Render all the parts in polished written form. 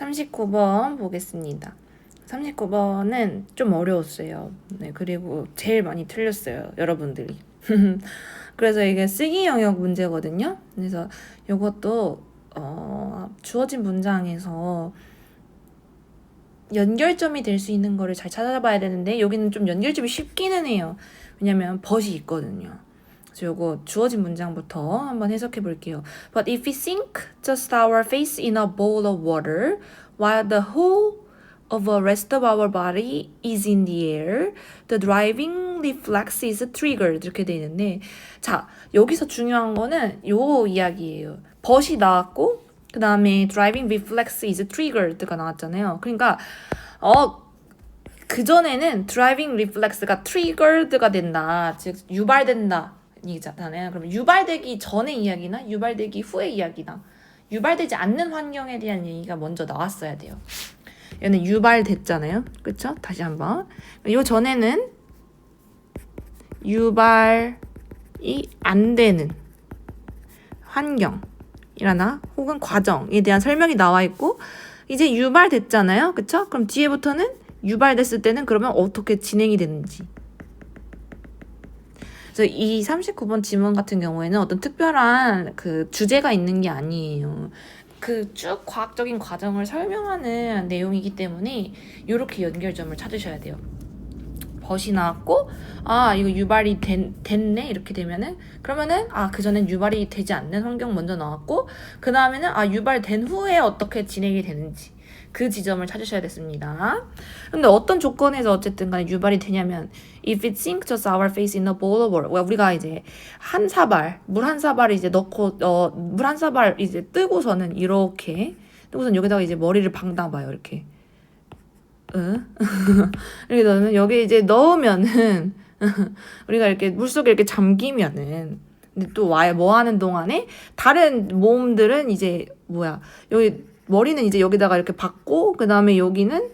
39번 보겠습니다. 39번은 좀 어려웠어요. 네, 그리고 제일 많이 틀렸어요, 여러분들이. 그래서 이게 쓰기 영역 문제거든요. 그래서 이것도 주어진 문장에서 연결점이 될 수 있는 거를 잘 찾아봐야 되는데 여기는 좀 연결점이 쉽기는 해요. 왜냐면 벗이 있거든요. 그래서 요거 주어진 문장부터 한번 해석해 볼게요. But if we sink just our face in a bowl of water while the whole of the rest of our body is in the air, the driving reflex is triggered. 이렇게 돼 있는데, 자, 여기서 중요한 거는 요 이야기예요. 벗이 나왔고 그 다음에 driving reflex is triggered가 나왔잖아요. 그러니까 그전에는 driving reflex가 triggered가 된다, 즉 유발된다 이잖아요. 그럼 유발되기 전의 이야기나 유발되기 후의 이야기나 유발되지 않는 환경에 대한 얘기가 먼저 나왔어야 돼요. 얘는 유발됐잖아요. 그쵸? 다시 한번. 요 전에는 유발이 안 되는 환경이라나 혹은 과정에 대한 설명이 나와 있고, 이제 유발됐잖아요. 그쵸? 그럼 뒤에부터는 유발됐을 때는 그러면 어떻게 진행이 되는지. 그래서 이 39번 지문 같은 경우에는 어떤 특별한 그 주제가 있는 게 아니에요. 그 쭉 과학적인 과정을 설명하는 내용이기 때문에 이렇게 연결점을 찾으셔야 돼요. 벗이 나왔고, 이거 유발이 됐네 이렇게 되면은, 그러면은 그전엔 유발이 되지 않는 환경 먼저 나왔고, 그 다음에는 유발된 후에 어떻게 진행이 되는지 그 지점을 찾으셔야 됐습니다. 근데 어떤 조건에서 어쨌든 간에 유발이 되냐면, if it sinks just our face in a bowl of water, 우리가 이제 물 한 사발을 이제 넣고 물 한 사발 이제 뜨고서는 이렇게 뜨고선 여기다가 이제 머리를 박나봐요. 이렇게 이렇게 넣으면, 여기 이제 넣으면은 우리가 이렇게 물속에 이렇게 잠기면은, 근데 또 뭐 하는 동안에 다른 몸들은 이제 여기 머리는 이제 여기다가 이렇게 박고, 그 다음에 여기는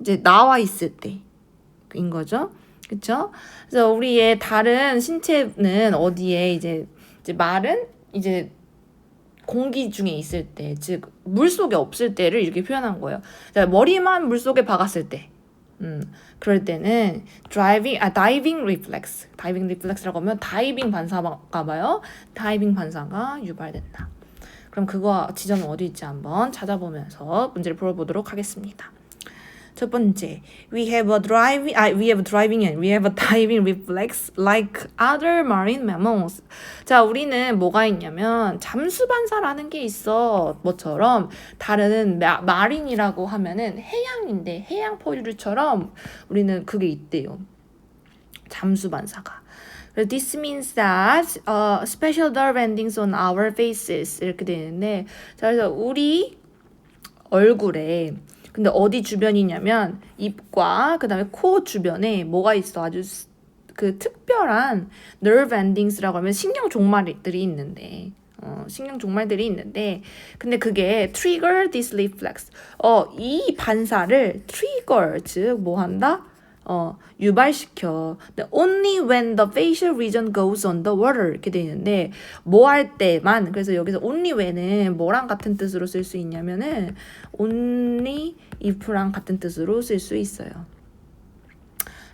이제 나와 있을 때인 거죠. 그쵸? 그래서 우리의 다른 신체는 어디에 이제 말은 이제 공기 중에 있을 때, 즉 물속에 없을 때를 이렇게 표현한 거예요. 자, 머리만 물속에 박았을 때, 그럴 때는 다이빙 리플렉스라고 하면 다이빙 반사가 봐요. 다이빙 반사가 유발된다. 그럼 그거 지점은 어디 있지 한번 찾아보면서 문제를 풀어보도록 하겠습니다. 첫 번째, we have a diving reflex like other marine mammals. 자, 우리는 뭐가 있냐면 잠수 반사라는 게 있어. 뭐처럼 다른 마린이라고 하면은 해양인데, 해양 포유류처럼 우리는 그게 있대요. 잠수 반사가. This means that special nerve endings on our faces 이렇게 되는데, 자, 그래서 우리 얼굴에, 근데 어디 주변이냐면 입과 그 다음에 코 주변에 뭐가 있어? 아주 그 특별한 nerve endings라고 하면 신경 종말들이 있는데, 근데 그게 trigger this reflex, 이 반사를 trigger, 즉 뭐 한다? 유발시켜. Only when the facial region goes on the water 이렇게 돼 있는데, 뭐 할 때만. 그래서 여기서 only when은 뭐랑 같은 뜻으로 쓸 수 있냐면은 only if랑 같은 뜻으로 쓸 수 있어요.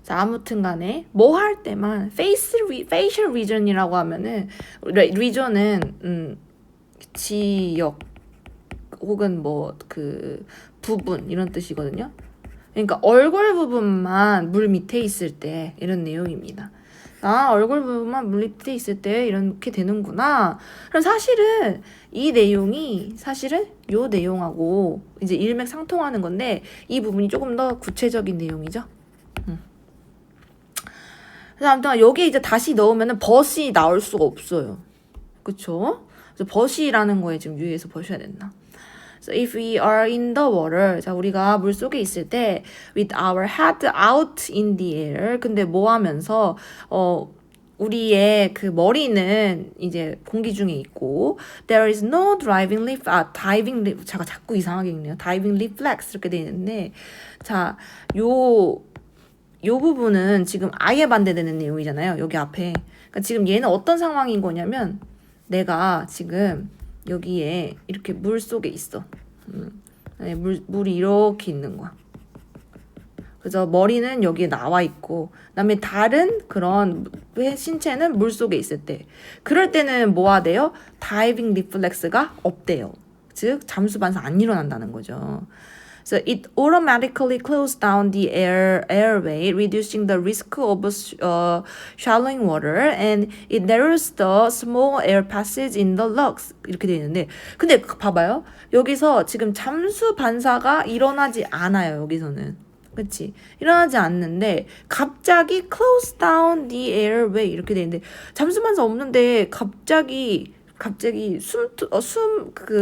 자, 아무튼 간에 뭐 할 때만 facial region이라고 하면은 region은 지역 혹은 뭐 그 부분 이런 뜻이거든요. 그러니까 얼굴 부분만 물 밑에 있을 때 이런 내용입니다. 얼굴 부분만 물 밑에 있을 때 이렇게 되는구나. 그럼 사실은 이 내용이 요 내용하고 이제 일맥상통하는 건데, 이 부분이 조금 더 구체적인 내용이죠. 그래서 아무튼 여기 이제 다시 넣으면은 벗이 나올 수가 없어요. 그쵸? 그래서 벗이라는 거에 지금 유의해서 보셔야 된다. So if we are in the water, 자, 우리가 물 속에 있을 때 with our head out in the air, 근데 뭐 하면서 우리의 그 머리는 이제 공기 중에 있고, there is no 제가 자꾸 이상하게 읽네요. diving reflex 이렇게 돼 있는데, 자, 요 부분은 지금 아예 반대되는 내용이잖아요. 여기 앞에. 그러니까 지금 얘는 어떤 상황인 거냐면, 내가 지금 여기에 이렇게 물 속에 있어. 네, 물이 이렇게 있는 거야. 그래서 머리는 여기에 나와 있고, 그다음에 다른 그런 신체는 물 속에 있을 때, 그럴 때는 뭐가 돼요? 다이빙 리플렉스가 없대요. 즉 잠수 반사 안 일어난다는 거죠. So it automatically closes down the airway, reducing the risk of shallowing water, and it narrows the small air passage in the lungs. 이렇게 되어 있는데, 근데 봐봐요. 여기서 지금 잠수 반사가 일어나지 않아요. 여기서는. 그치? 일어나지 않는데 갑자기 close down the airway 이렇게 돼 있는데 잠수 반사 없는데 갑자기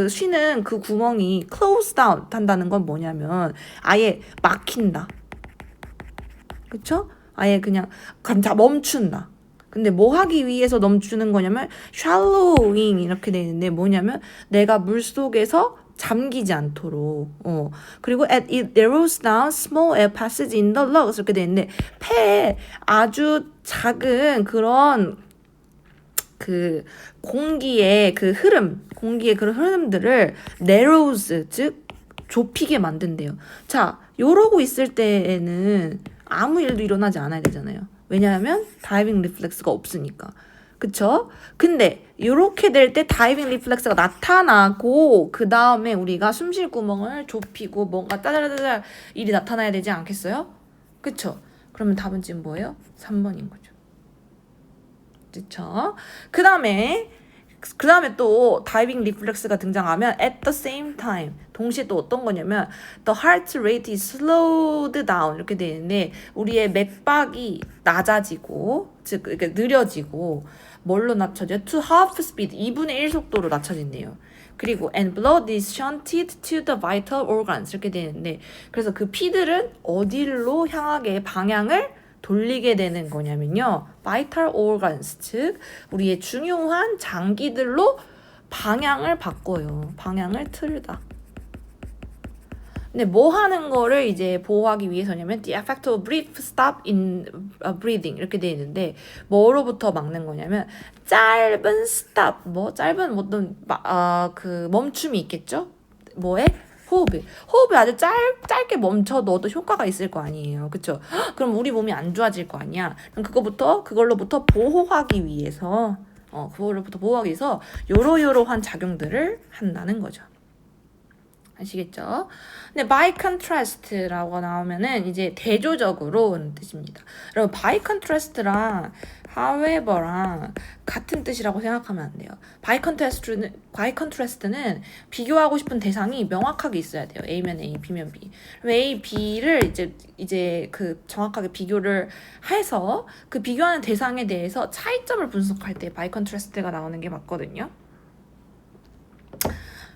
쉬는 그 구멍이 close down 한다는 건 뭐냐면 아예 막힌다. 그쵸? 아예 그냥 멈춘다. 근데 뭐 하기 위해서 멈추는 거냐면 shallowing 이렇게 돼 있는데 뭐냐면 내가 물 속에서 잠기지 않도록. 그리고 it narrows down small air passage in the lungs 이렇게 돼 있는데 폐에 아주 작은 그런 그 공기의 그런 흐름들을 narrows 즉 좁히게 만든대요. 자, 요러고 있을 때에는 아무 일도 일어나지 않아야 되잖아요. 왜냐하면 다이빙 리플렉스가 없으니까. 그쵸? 근데 이렇게 될 때 다이빙 리플렉스가 나타나고 그 다음에 우리가 숨쉴 구멍을 좁히고 뭔가 따다다다 일이 나타나야 되지 않겠어요? 그쵸? 그러면 답은 지금 뭐예요? 3번인 거죠. 그쵸? 그 다음에 또 다이빙 리플렉스가 등장하면 at the same time 동시에 또 어떤 거냐면 the heart rate is slowed down 이렇게 되어 있는데 우리의 맥박이 낮아지고 즉 이렇게 느려지고 뭘로 낮춰져요? to half speed 2분의 1 속도로 낮춰진대요. 그리고 and blood is shunted to the vital organs 이렇게 되어 있는데 그래서 그 피들은 어디로 향하게 방향을 돌리게 되는 거냐면요. vital organs, 즉 우리의 중요한 장기들로 방향을 바꿔요. 방향을 틀다. 근데 뭐 하는 거를 이제 보호하기 위해서냐면 the effect of brief stop in breathing 이렇게 돼 있는데 뭐로부터 막는 거냐면 짧은 stop, 짧은 어떤 그 멈춤이 있겠죠? 뭐에? 호흡이 아주 짧게 멈춰둬도 효과가 있을 거 아니에요. 그쵸? 그럼 우리 몸이 안 좋아질 거 아니야. 그럼 그걸로부터 보호하기 위해서 요러요러한 작용들을 한다는 거죠. 아시겠죠? 근데 by contrast라고 나오면은 이제 대조적으로는 뜻입니다. 여러분 by contrast랑 however랑 같은 뜻이라고 생각하면 안 돼요. by contrast는 비교하고 싶은 대상이 명확하게 있어야 돼요. A면 A, B면 B. A, B를 이제 그 정확하게 비교를 해서 그 비교하는 대상에 대해서 차이점을 분석할 때 by contrast가 나오는 게 맞거든요.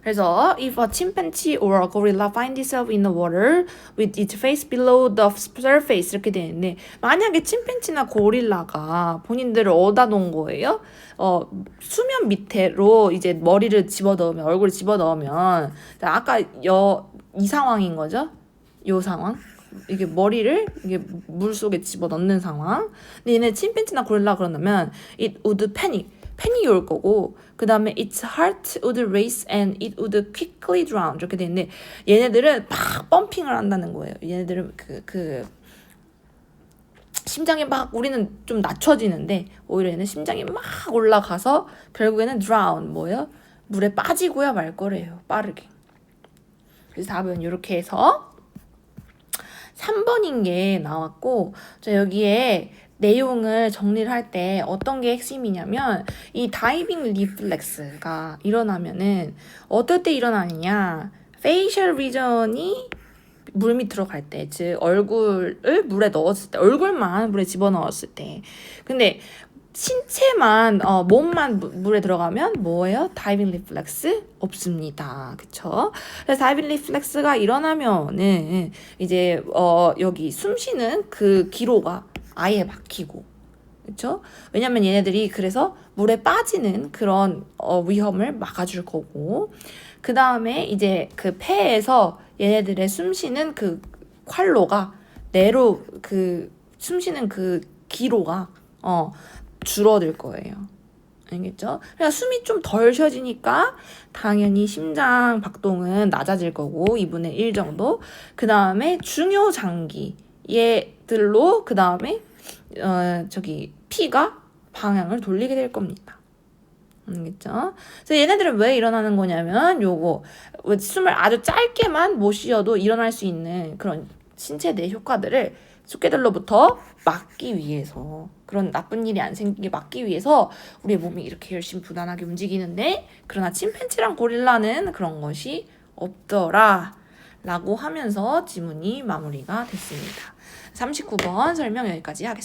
그래서 if a chimpanzee or a gorilla find itself in the water with its face below the surface 이렇게 되는데 만약에 침팬지나 고릴라가 본인들을 어디다 놓은 거예요? 수면 밑으로 이제 머리를 집어넣으면 얼굴을 집어넣으면 아까 이 상황인 거죠? 요 상황. 이게 머리를 이게 물 속에 집어넣는 상황. 근데 얘네 침팬지나 고릴라 그런다면 it would 패닉이 올 거고 그 다음에 its heart would race and it would quickly drown 이렇게 되는데 얘네들은 막 펌핑을 한다는 거예요. 얘네들은 그 심장이 막 우리는 좀 낮춰지는데 오히려 얘는 심장이 막 올라가서 결국에는 drown 뭐예요? 물에 빠지고야 말 거래요. 빠르게. 그래서 답은 이렇게 해서 3번인 게 나왔고 자 여기에 내용을 정리를 할 때 어떤 게 핵심이냐면 이 다이빙 리플렉스가 일어나면은 어떨 때 일어나느냐 페이셜 리전이 물 밑으로 갈 때, 즉 얼굴을 물에 넣었을 때, 얼굴만 물에 집어넣었을 때. 근데 신체만 몸만 물에 들어가면 뭐예요? 다이빙 리플렉스 없습니다. 그쵸? 그래서 다이빙 리플렉스가 일어나면은 이제 여기 숨 쉬는 그 기로가 아예 막히고, 그쵸? 왜냐면 얘네들이 그래서 물에 빠지는 그런 위험을 막아줄 거고, 그 다음에 이제 그 폐에서 얘네들의 숨 쉬는 그 활로가 숨 쉬는 그 기로가 줄어들 거예요. 알겠죠? 그러니까 숨이 좀 덜 쉬어지니까 당연히 심장 박동은 낮아질 거고 2분의 1 정도. 그 다음에 중요 장기 얘들로 그 다음에 피가 방향을 돌리게 될 겁니다. 알겠죠? 그래서 얘네들은 왜 일어나는 거냐면 요거 숨을 아주 짧게만 못 쉬어도 일어날 수 있는 그런 신체 내 효과들을 숫개들로부터 막기 위해서, 그런 나쁜 일이 안 생기게 막기 위해서 우리의 몸이 이렇게 열심히 부단하게 움직이는데, 그러나 침팬지랑 고릴라는 그런 것이 없더라 라고 하면서 지문이 마무리가 됐습니다. 39번 설명 여기까지 하겠습니다.